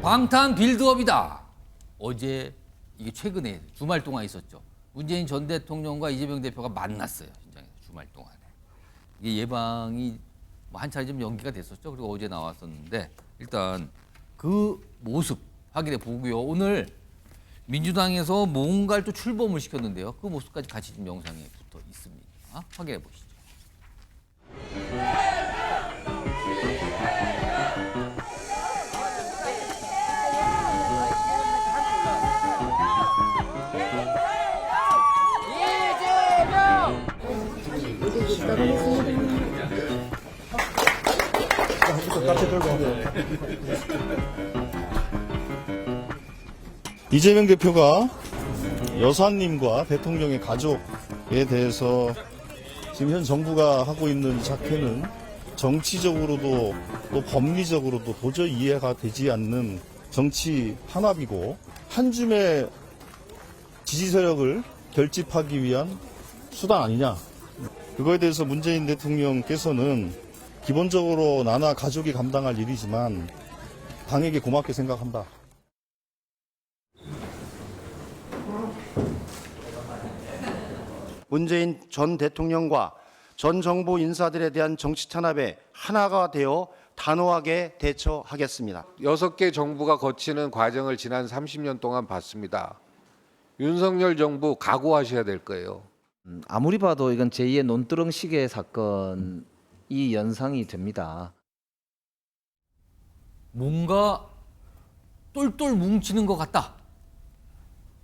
방탄 빌드업이다. 어제 이게 최근에 주말 동안 있었죠. 문재인 전 대통령과 이재명 대표가 만났어요. 현장에서 주말 동안에. 이게 예방이 한 차례 좀 연기가 됐었죠. 그리고 어제 나왔었는데 일단 그 모습 확인해 보고요. 오늘 민주당에서 뭔가를 또 출범을 시켰는데요. 그 모습까지 같이 지금 영상에 붙어 있습니다. 확인해 보시죠. 이재명 대표가 여사님과 대통령의 가족에 대해서 지금 현 정부가 하고 있는 작태는 정치적으로도 또 법리적으로도 도저히 이해가 되지 않는 정치 탄압이고 한 줌의 지지 세력을 결집하기 위한 수단 아니냐. 그거에 대해서 문재인 대통령께서는 기본적으로 나나 가족이 감당할 일이지만 당에게 고맙게 생각한다. 문재인 전 대통령과 전 정부 인사들에 대한 정치 탄압에 하나가 되어 단호하게 대처하겠습니다. 6개 정부가 거치는 과정을 지난 30년 동안 봤습니다. 윤석열 정부 각오하셔야 될 거예요. 아무리 봐도 이건 제2의 논두렁 시계 사건이 연상이 됩니다. 뭔가 똘똘 뭉치는 것 같다.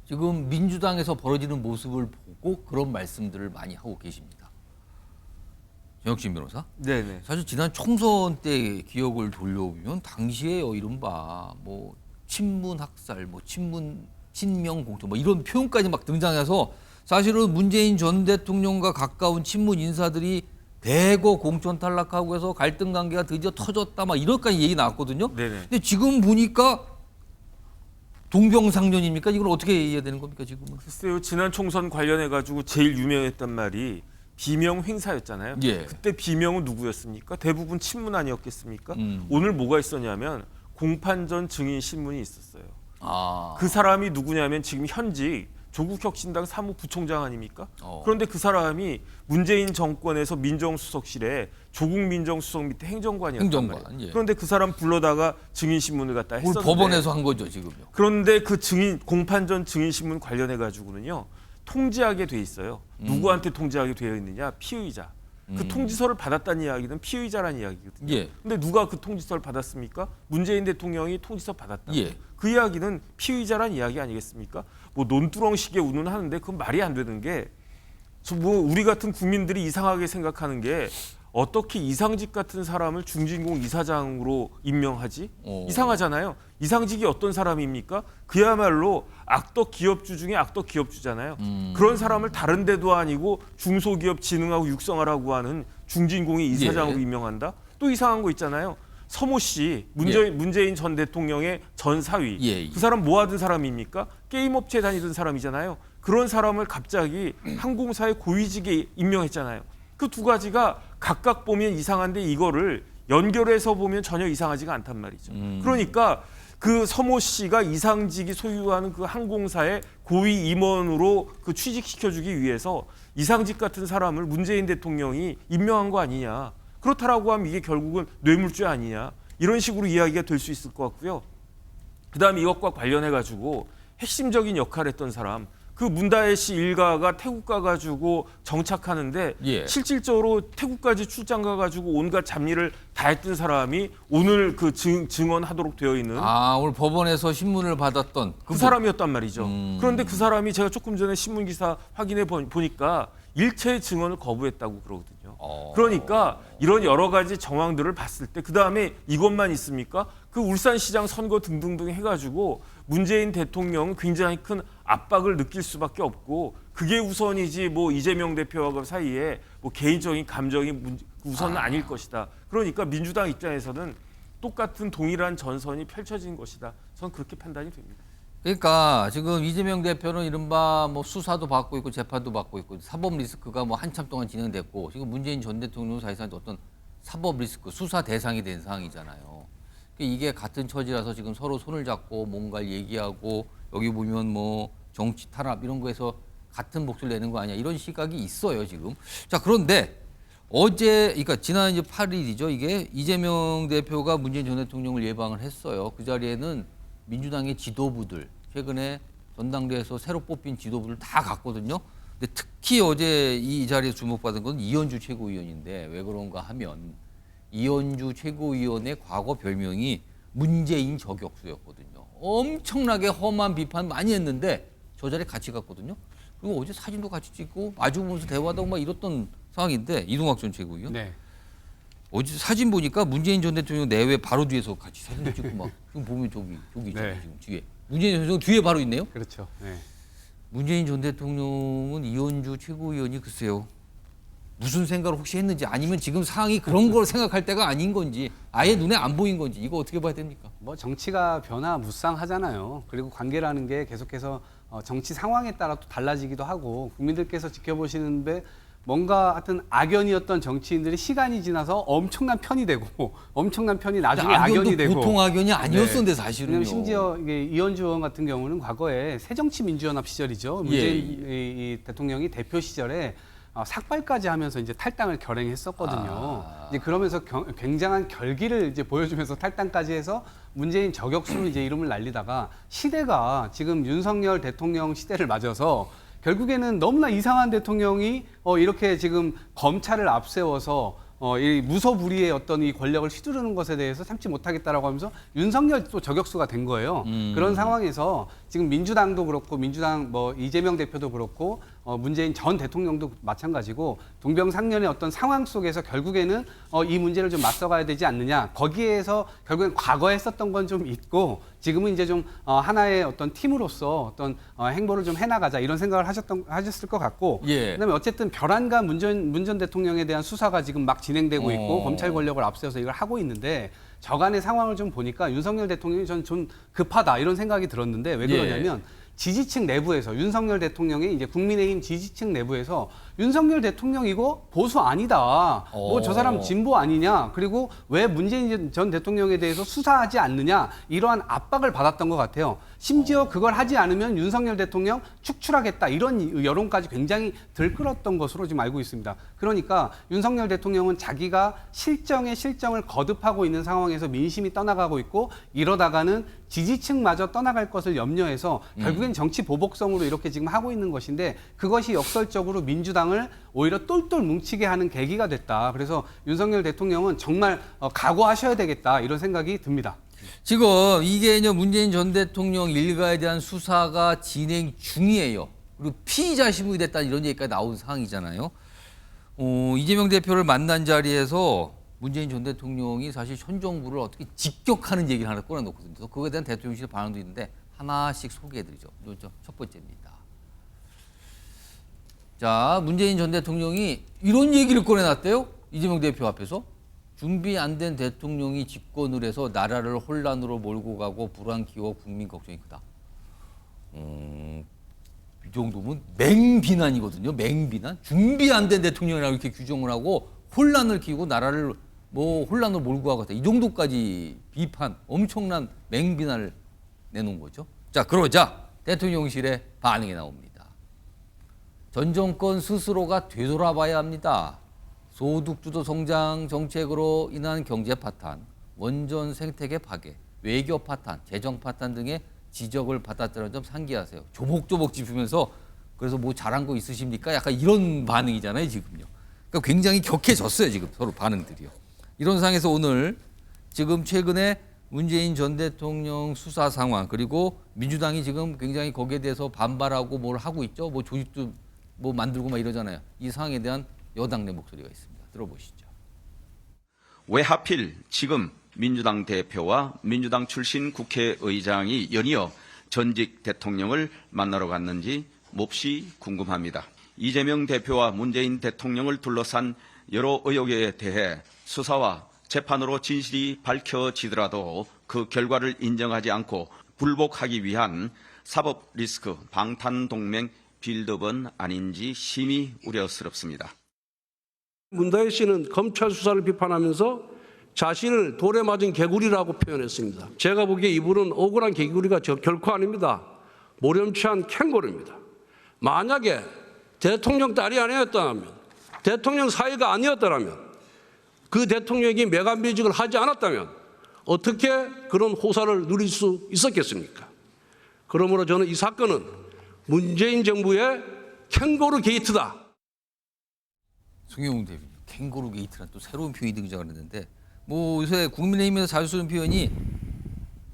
지금 민주당에서 벌어지는 모습을 보고 그런 말씀들을 많이 하고 계십니다. 정혁진 변호사? 네네. 사실 지난 총선 때 기억을 돌려보면 당시에 이른바 뭐 친문 학살, 뭐 친문 친명 공투 뭐 이런 표현까지 막 등장해서 사실은 문재인 전 대통령과 가까운 친문 인사들이 대거 공천 탈락하고 해서 갈등 관계가 드디어 터졌다 막 이런까지 얘기 나왔거든요. 네네. 근데 지금 보니까 동병상련입니까? 이걸 어떻게 이해해야 되는 겁니까 지금은? 글쎄요, 지난 총선 관련해 가지고 제일 유명했던 말이 비명 행사였잖아요. 예. 그때 비명은 누구였습니까? 대부분 친문 아니었겠습니까? 오늘 뭐가 있었냐면 공판전 증인 신문이 있었어요. 그 사람이 누구냐면 지금 현직 조국혁신당 사무부총장 아닙니까? 그런데 그 사람이 문재인 정권에서 민정수석실에 조국 민정수석 밑에 행정관이었단 행정관, 말이에요. 예. 그런데 그 사람 불러다가 증인 신문을 갖다 오늘 했었는데 법원에서 한 거죠 지금요. 그런데 그 증인 공판전 증인 신문 관련해 가지고는요 통지하게 돼 있어요. 누구한테 통지하게 되어 있느냐? 피의자. 그 통지서를 받았다는 이야기는 피의자라는 이야기거든요. 예. 근데 누가 그 통지서를 받았습니까? 문재인 대통령이 통지서 받았다. 예. 그 이야기는 피의자란 이야기 아니겠습니까? 뭐 논두렁식에 운운하는데 그건 말이 안 되는 게 뭐 우리 같은 국민들이 이상하게 생각하는 게 어떻게 이상직 같은 사람을 중진공 이사장으로 임명하지? 이상하잖아요. 이상직이 어떤 사람입니까? 그야말로 악덕 기업주 중에 악덕 기업주잖아요. 그런 사람을 다른 데도 아니고 중소기업 진흥하고 육성하라고 하는 중진공이 이사장으로 예. 임명한다? 또 이상한 거 있잖아요. 서모 씨, 문재인 전 대통령의 전 사위. 예. 그 사람 뭐 하던 사람입니까? 게임업체 다니던 사람이잖아요. 그런 사람을 갑자기 항공사의 고위직에 임명했잖아요. 그 두 가지가 각각 보면 이상한데 이거를 연결해서 보면 전혀 이상하지가 않단 말이죠. 그러니까 그 서모 씨가 이상직이 소유하는 그 항공사의 고위 임원으로 그 취직시켜주기 위해서 이상직 같은 사람을 문재인 대통령이 임명한 거 아니냐. 그렇다라고 하면 이게 결국은 뇌물죄 아니냐. 이런 식으로 이야기가 될 수 있을 것 같고요. 그다음에 이것과 관련해 가지고 핵심적인 역할을 했던 사람, 그 문다혜 씨 일가가 태국 가가지고 정착하는데 예. 실질적으로 태국까지 출장 가가지고 온갖 잡일을 다 했던 사람이 오늘 그 증언하도록 되어 있는 오늘 법원에서 신문을 받았던 그 사람이었단 말이죠. 그런데 그 사람이 제가 조금 전에 신문 기사 확인해 보니까 일체의 증언을 거부했다고 그러거든요. 그러니까 이런 여러 가지 정황들을 봤을 때 그 다음에 이것만 있습니까? 그 울산시장 선거 등등등 해가지고 문재인 대통령은 굉장히 큰 압박을 느낄 수밖에 없고 그게 우선이지 뭐 이재명 대표와 사이에 뭐 개인적인 감정이 우선은 아닐 것이다. 그러니까 민주당 입장에서는 똑같은 동일한 전선이 펼쳐진 것이다. 저는 그렇게 판단이 됩니다. 그러니까 지금 이재명 대표는 이른바 뭐 수사도 받고 있고 재판도 받고 있고 사법 리스크가 뭐 한참 동안 진행됐고 지금 문재인 전 대통령 사실상 어떤 사법 리스크 수사 대상이 된 상황이잖아요. 이게 같은 처지라서 지금 서로 손을 잡고 뭔가를 얘기하고 여기 보면 뭐 정치 탄압 이런 거에서 같은 목소리를 내는 거 아니야 이런 시각이 있어요 지금. 자 그런데 어제 그러니까 지난 이제 8일이죠 이게 이재명 대표가 문재인 전 대통령을 예방을 했어요. 그 자리에는 민주당의 지도부들 최근에 전당대회에서 새로 뽑힌 지도부를 다 갔거든요. 근데 특히 어제 이 자리에 주목받은 건 이현주 최고위원인데 왜 그런가 하면 이현주 최고위원의 과거 별명이 문재인 저격수였거든요. 엄청나게 험한 비판 많이 했는데 저 자리에 같이 갔거든요. 그리고 어제 사진도 같이 찍고 마주보면서 대화도 막 이랬던 상황인데 이동학 전 최고위원. 네. 어제 사진 보니까 문재인 전 대통령 내외 바로 뒤에서 같이 사진도 찍고 막 지금 보면 저기 있잖아요. 네. 지금 뒤에 문재인 전 대통령 뒤에 바로 있네요. 그렇죠. 네. 문재인 전 대통령은 이현주 최고위원이 글쎄요. 무슨 생각을 혹시 했는지 아니면 지금 상황이 그런 걸 생각할 때가 아닌 건지 아예 눈에 안 보인 건지 이거 어떻게 봐야 됩니까? 뭐 정치가 변화무쌍하잖아요. 그리고 관계라는 게 계속해서 정치 상황에 따라 또 달라지기도 하고 국민들께서 지켜보시는데 뭔가 하여튼 악연이었던 정치인들이 시간이 지나서 엄청난 편이 되고 엄청난 편이 나중에 악연이 되고 보통 악연이 아니었었는데 네. 사실은요. 왜냐면 심지어 이게 이현주 의원 같은 경우는 과거에 새정치민주연합 시절이죠. 문재인 이 대통령이 대표 시절에 삭발까지 하면서 이제 탈당을 결행했었거든요. 이제 그러면서 굉장한 결기를 이제 보여주면서 탈당까지 해서 문재인 저격수로 이제 이름을 날리다가 시대가 지금 윤석열 대통령 시대를 맞아서 결국에는 너무나 이상한 대통령이 이렇게 지금 검찰을 앞세워서 이 무소불위의 어떤 이 권력을 휘두르는 것에 대해서 참지 못하겠다라고 하면서 윤석열 또 저격수가 된 거예요. 그런 상황에서 지금 민주당도 그렇고 민주당 뭐 이재명 대표도 그렇고 문재인 전 대통령도 마찬가지고 동병상련의 어떤 상황 속에서 결국에는 이 문제를 좀 맞서가야 되지 않느냐. 거기에서 결국엔 과거에 했었던 건 좀 있고 지금은 이제 좀 하나의 어떤 팀으로서 어떤 행보를 좀 해나가자 이런 생각을 하셨을 것 같고 예. 그다음에 어쨌든 별안간 문 전 대통령에 대한 수사가 지금 막 진행되고 있고 검찰 권력을 앞세워서 이걸 하고 있는데 저간의 상황을 좀 보니까 윤석열 대통령이 전 좀 급하다 이런 생각이 들었는데 왜 그러냐면 지지층 내부에서 윤석열 대통령이 이제 국민의힘 지지층 내부에서 윤석열 대통령 이거 보수 아니다. 뭐 저 사람 진보 아니냐. 그리고 왜 문재인 전 대통령에 대해서 수사하지 않느냐. 이러한 압박을 받았던 것 같아요. 심지어 그걸 하지 않으면 윤석열 대통령 축출하겠다. 이런 여론까지 굉장히 들끓었던 것으로 지금 알고 있습니다. 그러니까 윤석열 대통령은 자기가 실정에 실정을 거듭하고 있는 상황에서 민심이 떠나가고 있고 이러다가는 지지층마저 떠나갈 것을 염려해서 결국엔 정치 보복성으로 이렇게 지금 하고 있는 것인데 그것이 역설적으로 민주당을 오히려 똘똘 뭉치게 하는 계기가 됐다. 그래서 윤석열 대통령은 정말 각오하셔야 되겠다 이런 생각이 듭니다. 지금 이게 이제 문재인 전 대통령 일가에 대한 수사가 진행 중이에요. 그리고 피의자 신문이 됐다 이런 얘기까지 나온 상황이잖아요. 이재명 대표를 만난 자리에서 문재인 전 대통령이 사실 현 정부를 어떻게 직격하는 얘기를 하나 꺼내놓거든요. 그래서 그거에 대한 대통령실 반응도 있는데 하나씩 소개해드리죠. 첫 번째입니다. 자, 문재인 전 대통령이 이런 얘기를 꺼내놨대요. 이재명 대표 앞에서. 준비 안 된 대통령이 집권을 해서 나라를 혼란으로 몰고 가고 불안 키워 국민 걱정이 크다. 이 정도면 맹비난이거든요. 맹비난. 준비 안 된 대통령이라고 이렇게 규정을 하고 혼란을 키우고 나라를 뭐 혼란으로 몰고 가고 이 정도까지 비판, 엄청난 맹비난을 내놓은 거죠. 자, 그러자 대통령실의 반응이 나옵니다. 전 정권 스스로가 되돌아봐야 합니다. 소득주도 성장 정책으로 인한 경제 파탄, 원전 생태계 파괴, 외교 파탄, 재정 파탄 등의 지적을 받았다는 점 상기하세요. 조목조목 짚으면서 그래서 뭐 잘한 거 있으십니까? 약간 이런 반응이잖아요, 지금요. 그러니까 굉장히 격해졌어요, 지금 서로 반응들이요. 이런 상황에서 오늘 지금 최근에 문재인 전 대통령 수사 상황 그리고 민주당이 지금 굉장히 거기에 대해서 반발하고 뭘 하고 있죠. 뭐 조직도 뭐 만들고 막 이러잖아요. 이 상황에 대한 여당 내 목소리가 있습니다. 들어보시죠. 왜 하필 지금 민주당 대표와 민주당 출신 국회의장이 연이어 전직 대통령을 만나러 갔는지 몹시 궁금합니다. 이재명 대표와 문재인 대통령을 둘러싼 여러 의혹에 대해 수사와 재판으로 진실이 밝혀지더라도 그 결과를 인정하지 않고 굴복하기 위한 사법 리스크 방탄동맹 빌드업은 아닌지 심히 우려스럽습니다. 문다혜 씨는 검찰 수사를 비판하면서 자신을 돌에 맞은 개구리라고 표현했습니다. 제가 보기에 이분은 억울한 개구리가 결코 아닙니다. 모렴치한 캥거루입니다. 만약에 대통령 딸이 아니었다면, 대통령 사위가 아니었다면, 그 대통령이 매간비직을 하지 않았다면 어떻게 그런 호사를 누릴 수 있었겠습니까? 그러므로 저는 이 사건은 문재인 정부의 캥거루 게이트다. 송영웅 대표님, 캥거루 게이트란 또 새로운 표현이 등장하는데 뭐 요새 국민의힘에서 자주 쓰는 표현이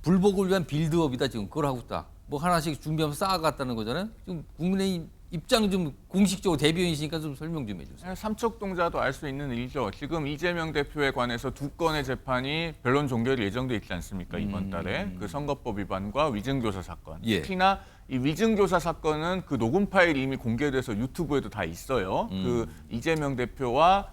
불복을 위한 빌드업이다. 지금 그걸 하고 있다. 뭐 하나씩 준비하면서 쌓아갔다는 거잖아요. 지금 국민의힘 입장 좀 공식적으로 대변이시니까 좀 설명 좀 해주세요. 삼척동자도 알 수 있는 일이죠. 지금 이재명 대표에 관해서 2건의 재판이 변론 종결이 예정돼 있지 않습니까? 이번 달에 그 선거법 위반과 위증교사 사건. 예. 특히나 이 위증교사 사건은 그 녹음 파일이 이미 공개돼서 유튜브에도 다 있어요. 그 이재명 대표가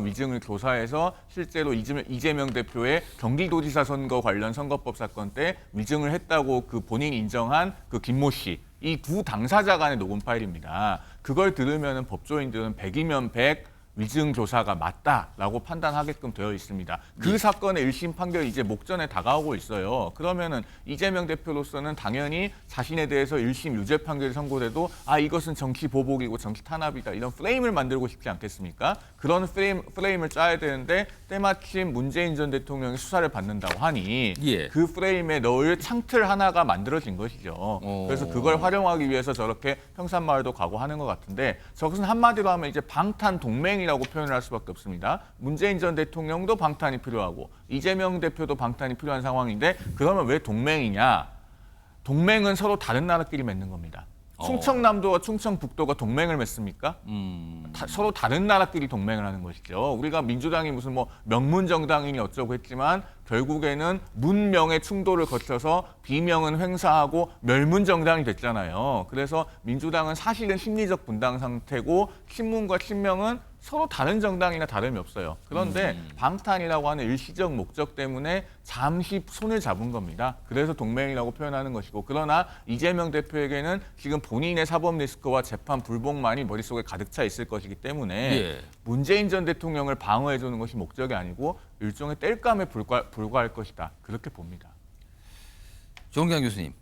위증을 교사해서 실제로 이재명 대표의 경기도지사 선거 관련 선거법 사건 때 위증을 했다고 그 본인이 인정한 그 김모 씨. 이 두 당사자 간의 녹음 파일입니다. 그걸 들으면 법조인들은 100이면 100 위증 교사가 맞다라고 판단하게끔 되어 있습니다. 그 사건의 1심 판결이 이제 목전에 다가오고 있어요. 그러면은 이재명 대표로서는 당연히 자신에 대해서 1심 유죄 판결이 선고돼도 이것은 정치 보복이고 정치 탄압이다 이런 프레임을 만들고 싶지 않겠습니까? 그런 프레임을 짜야 되는데 때마침 문재인 전 대통령이 수사를 받는다고 하니 예. 그 프레임에 넣을 창틀 하나가 만들어진 것이죠. 그래서 그걸 활용하기 위해서 저렇게 평산마을도 가고 하는 것 같은데 저것은 한마디로 하면 이제 방탄 동맹이라고 표현을 할 수밖에 없습니다. 문재인 전 대통령도 방탄이 필요하고 이재명 대표도 방탄이 필요한 상황인데 그러면 왜 동맹이냐? 동맹은 서로 다른 나라끼리 맺는 겁니다. 충청남도와 충청북도가 동맹을 맺습니까? 서로 다른 나라끼리 동맹을 하는 것이죠. 우리가 민주당이 무슨 뭐 명문정당이니 어쩌고 했지만 결국에는 문명의 충돌을 거쳐서 비명은 횡사하고 멸문정당이 됐잖아요. 그래서 민주당은 사실은 심리적 분당 상태고 친문과 친명은 서로 다른 정당이나 다름이 없어요. 그런데 방탄이라고 하는 일시적 목적 때문에 잠시 손을 잡은 겁니다. 그래서 동맹이라고 표현하는 것이고 그러나 이재명 대표에게는 지금 본인의 사법 리스크와 재판 불복만이 머릿속에 가득 차 있을 것이기 때문에 예. 문재인 전 대통령을 방어해주는 것이 목적이 아니고 일종의 땔감에 불과할 것이다. 그렇게 봅니다. 정기환 교수님,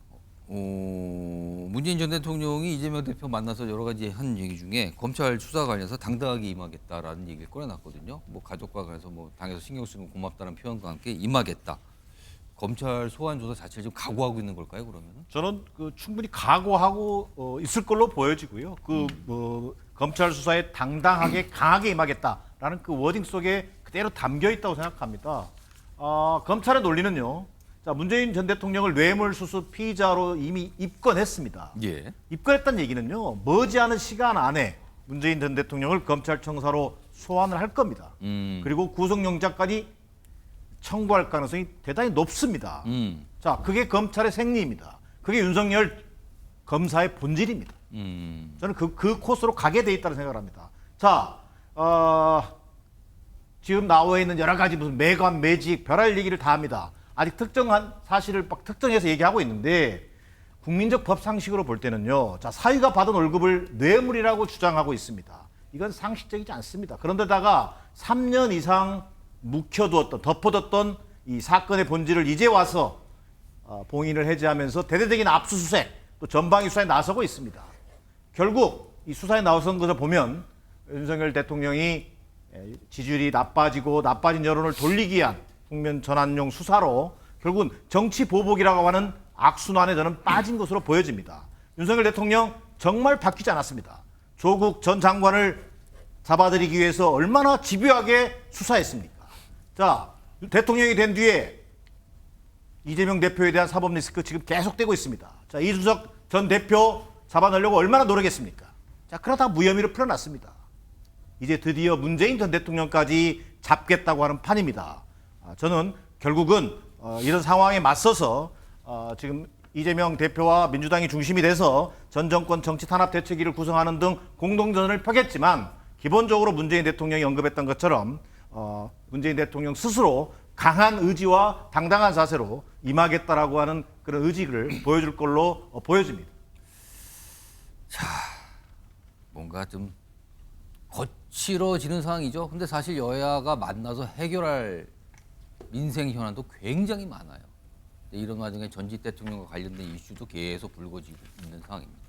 문재인 전 대통령이 이재명 대표 만나서 여러 가지 한 얘기 중에 검찰 수사 관련해서 당당하게 임하겠다라는 얘기를 꺼내놨거든요. 뭐 가족과 그래서 뭐 당에서 신경 쓰면 고맙다는 표현과 함께 임하겠다. 검찰 소환 조사 자체를 지금 각오하고 있는 걸까요? 그러면? 저는 충분히 각오하고 있을 걸로 보여지고요. 검찰 수사에 당당하게 강하게 임하겠다라는 그 워딩 속에 그대로 담겨 있다고 생각합니다. 검찰의 논리는요. 자, 문재인 전 대통령을 뇌물수수 피의자로 이미 입건했습니다. 예. 입건했다는 얘기는요. 머지않은 시간 안에 문재인 전 대통령을 검찰청사로 소환을 할 겁니다. 그리고 구속영장까지 청구할 가능성이 대단히 높습니다. 자, 그게 검찰의 생리입니다. 그게 윤석열 검사의 본질입니다. 저는 그 코스로 가게 돼 있다고 생각을 합니다. 자, 지금 나와 있는 여러 가지 무슨 매관, 매직, 별할 얘기를 다 합니다. 아직 특정한 사실을 막 특정해서 얘기하고 있는데 국민적 법 상식으로 볼 때는요. 자, 사위가 받은 월급을 뇌물이라고 주장하고 있습니다. 이건 상식적이지 않습니다. 그런데다가 3년 이상 묵혀두었던, 덮어뒀던 이 사건의 본질을 이제 와서 봉인을 해제하면서 대대적인 압수수색, 또 전방위 수사에 나서고 있습니다. 결국 이 수사에 나선 것을 보면 윤석열 대통령이 지지율이 나빠진 여론을 돌리기 위한 국면 전환용 수사로 결국은 정치 보복이라고 하는 악순환에 저는 빠진 것으로 보여집니다. 윤석열 대통령 정말 바뀌지 않았습니다. 조국 전 장관을 잡아들이기 위해서 얼마나 집요하게 수사했습니까? 자, 대통령이 된 뒤에 이재명 대표에 대한 사법 리스크 지금 계속되고 있습니다. 자, 이준석 전 대표 잡아내려고 얼마나 노력했습니까? 자, 그러다 무혐의로 풀어놨습니다. 이제 드디어 문재인 전 대통령까지 잡겠다고 하는 판입니다. 저는 결국은 이런 상황에 맞서서 지금 이재명 대표와 민주당이 중심이 돼서 전 정권 정치 탄압 대책위를 구성하는 등 공동전을 펴겠지만 기본적으로 문재인 대통령이 언급했던 것처럼 문재인 대통령 스스로 강한 의지와 당당한 자세로 임하겠다라고 하는 그런 의지를 보여줄 걸로 보여집니다. 자, 뭔가 좀 치러지는 상황이죠. 근데 사실 여야가 만나서 해결할 민생 현안도 굉장히 많아요. 이런 와중에 전직 대통령과 관련된 이슈도 계속 불거지고 있는 상황입니다.